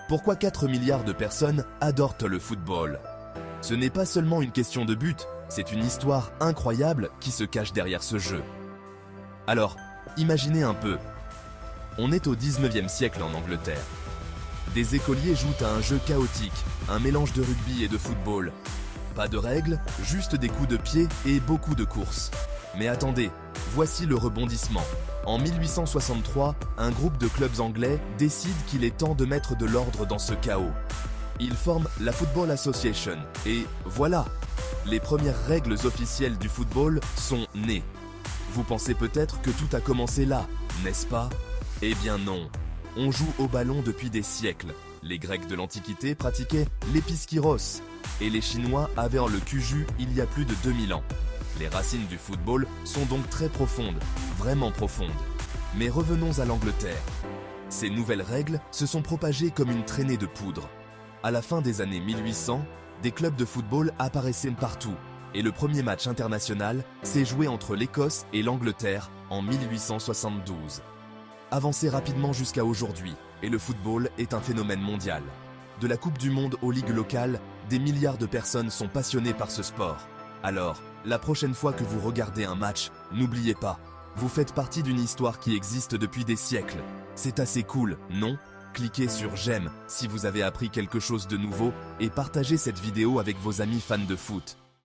Pourquoi 4 milliards de personnes adorent le football? Ce n'est pas seulement une question de but, c'est une histoire incroyable qui se cache derrière ce jeu. Alors, imaginez un peu. On est au 19e siècle en Angleterre. Des écoliers jouent à un jeu chaotique, un mélange de rugby et de football. Pas de règles, juste des coups de pied et beaucoup de courses. Mais attendez, voici le rebondissement. En 1863, un groupe de clubs anglais décide qu'il est temps de mettre de l'ordre dans ce chaos. Ils forment la Football Association et voilà, les premières règles officielles du football sont nées. Vous pensez peut-être que tout a commencé là, n'est-ce pas? Eh bien non, on joue au ballon depuis des siècles. Les Grecs de l'Antiquité pratiquaient l'épiskyros et les Chinois avaient le cuju il y a plus de 2000 ans. Les racines du football sont donc très profondes, vraiment profondes. Mais revenons à l'Angleterre. Ces nouvelles règles se sont propagées comme une traînée de poudre. À la fin des années 1800, des clubs de football apparaissaient partout et le premier match international s'est joué entre l'Écosse et l'Angleterre en 1872. Avancez rapidement jusqu'à aujourd'hui et le football est un phénomène mondial. De la Coupe du Monde aux ligues locales, des milliards de personnes sont passionnées par ce sport. Alors, la prochaine fois que vous regardez un match, n'oubliez pas, vous faites partie d'une histoire qui existe depuis des siècles. C'est assez cool, non? Cliquez sur j'aime si vous avez appris quelque chose de nouveau et partagez cette vidéo avec vos amis fans de foot.